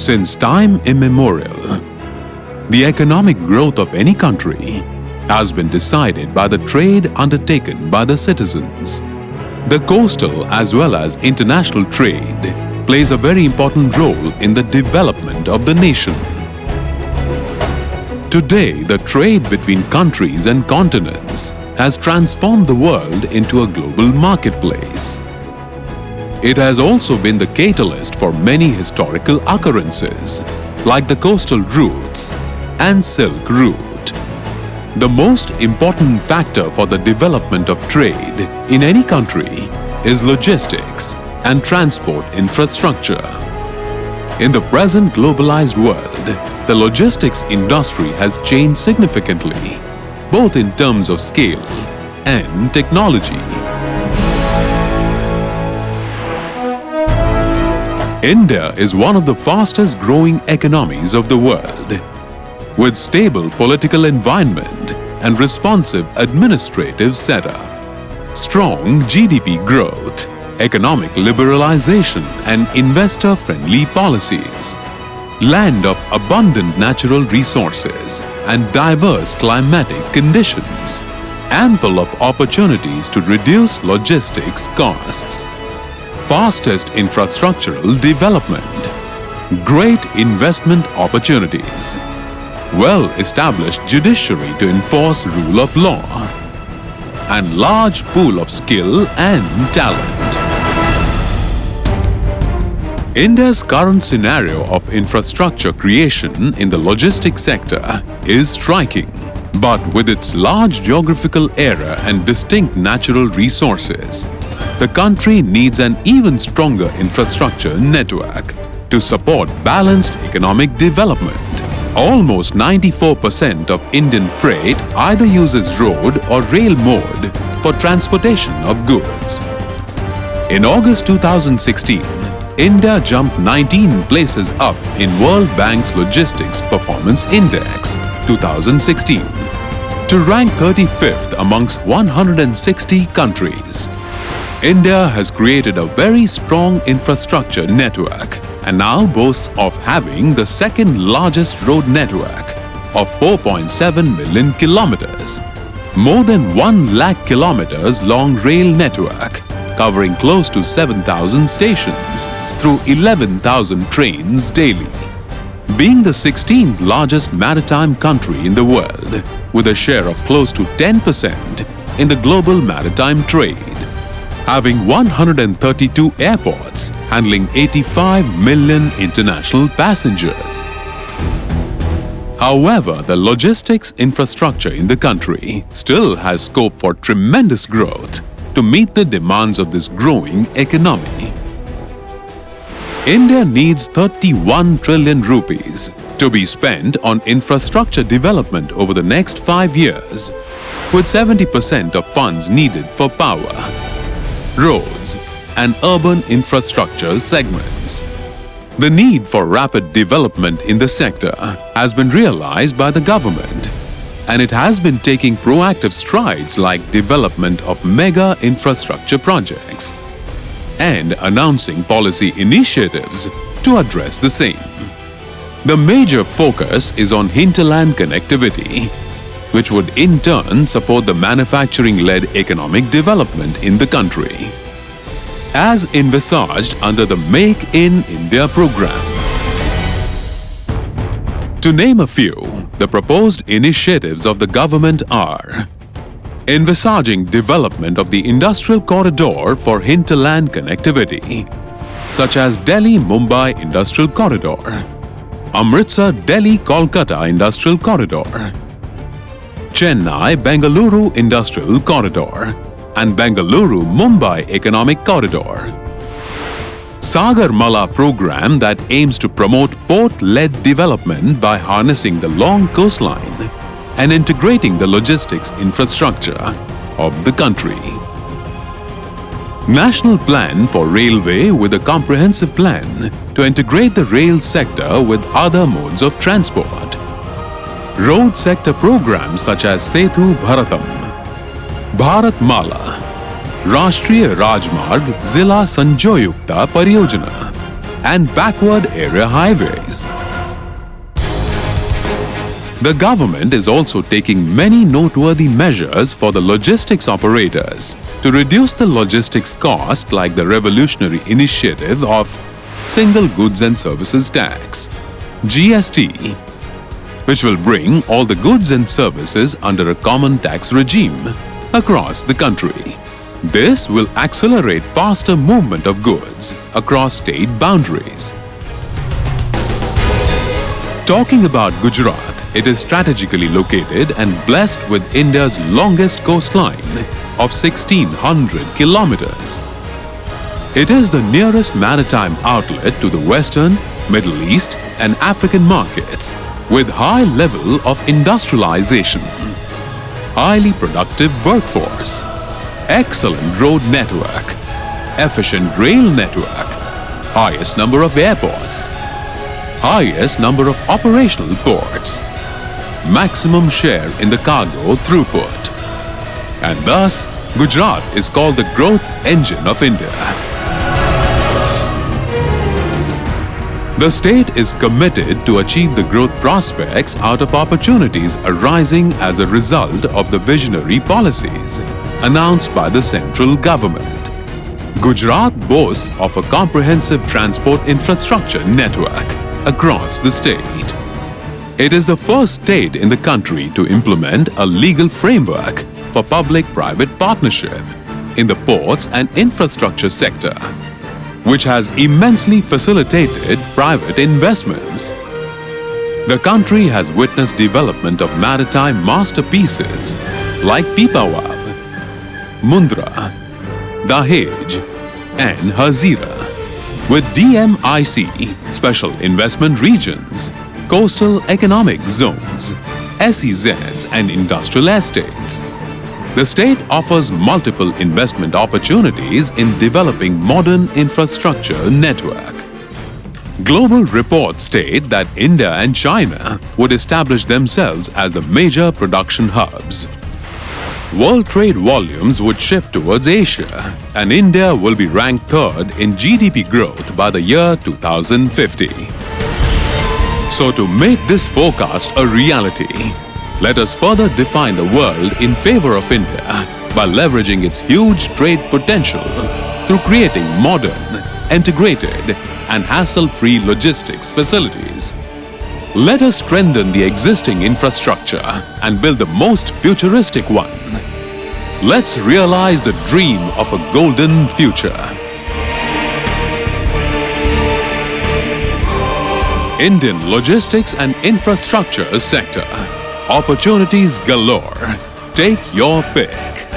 Since time immemorial, the economic growth of any country has been decided by the trade undertaken by the citizens. The coastal as well as international trade plays a very important role in the development of the nation. Today, the trade between countries and continents has transformed the world into a global marketplace. It has also been the catalyst for many historical occurrences, like the coastal routes and Silk Route. The most important factor for the development of trade in any country is logistics and transport infrastructure. In the present globalized world, the logistics industry has changed significantly, both in terms of scale and technology. India is one of the fastest growing economies of the world. With stable political environment and responsive administrative setup, strong GDP growth, economic liberalization and investor-friendly policies, land of abundant natural resources and diverse climatic conditions, ample of opportunities to reduce logistics costs, fastest infrastructural development, great investment opportunities, well-established judiciary to enforce rule of law, and large pool of skill and talent. India's current scenario of infrastructure creation in the logistics sector is striking, but with its large geographical area and distinct natural resources, the country needs an even stronger infrastructure network to support balanced economic development. Almost 94% of Indian freight either uses road or rail mode for transportation of goods. In August 2016, India jumped 19 places up in World Bank's Logistics Performance Index 2016 to rank 35th amongst 160 countries. India has created a very strong infrastructure network and now boasts of having the second largest road network of 4.7 million kilometers, more than 1 lakh kilometers long rail network covering close to 7,000 stations through 11,000 trains daily. Being the 16th largest maritime country in the world with a share of close to 10% in the global maritime trade, having 132 airports handling 85 million international passengers. However, the logistics infrastructure in the country still has scope for tremendous growth to meet the demands of this growing economy. India needs 31 trillion rupees to be spent on infrastructure development over the next 5 years, with 70% of funds needed for power, roads and urban infrastructure segments. The need for rapid development in the sector has been realized by the government, and it has been taking proactive strides like development of mega infrastructure projects and announcing policy initiatives to address the same. The major focus is on hinterland connectivity, which would in turn support the manufacturing-led economic development in the country, as envisaged under the Make in India program. To name a few, the proposed initiatives of the government are envisaging development of the industrial corridor for hinterland connectivity, such as Delhi-Mumbai Industrial Corridor, Amritsar-Delhi-Kolkata Industrial Corridor, Chennai-Bengaluru Industrial Corridor, and Bengaluru-Mumbai Economic Corridor. Sagarmala program that aims to promote port-led development by harnessing the long coastline and integrating the logistics infrastructure of the country. National Plan for Railway with a comprehensive plan to integrate the rail sector with other modes of transport. Road sector programs such as Sethu Bharatam, Bharat Mala, Rashtriya Rajmarg Zila Sanjoyukta Pariyojana, and backward area highways. The government is also taking many noteworthy measures for the logistics operators to reduce the logistics cost, like the revolutionary initiative of Single Goods and Services Tax (GST), which will bring all the goods and services under a common tax regime across the country. This will accelerate faster movement of goods across state boundaries. Talking about Gujarat, it is strategically located and blessed with India's longest coastline of 1600 kilometers. It is the nearest maritime outlet to the Western, Middle East and African markets, with high level of industrialization, highly productive workforce, excellent road network, efficient rail network, highest number of airports, highest number of operational ports, maximum share in the cargo throughput. And thus, Gujarat is called the growth engine of India. The state is committed to achieve the growth prospects out of opportunities arising as a result of the visionary policies announced by the central government. Gujarat boasts of a comprehensive transport infrastructure network across the state. It is the first state in the country to implement a legal framework for public-private partnership in the ports and infrastructure sector, which has immensely facilitated private investments. The country has witnessed development of maritime masterpieces like Pipavav, Mundra, Dahej and Hazira, with DMIC, Special Investment Regions, Coastal Economic Zones, SEZs and industrial estates. The state offers multiple investment opportunities in developing modern infrastructure network. Global reports state that India and China would establish themselves as the major production hubs. World trade volumes would shift towards Asia, and India will be ranked third in GDP growth by the year 2050. So to make this forecast a reality, let us further define the world in favor of India by leveraging its huge trade potential through creating modern, integrated and hassle-free logistics facilities. Let us strengthen the existing infrastructure and build the most futuristic one. Let's realize the dream of a golden future. Indian logistics and infrastructure sector. Opportunities galore. Take your pick.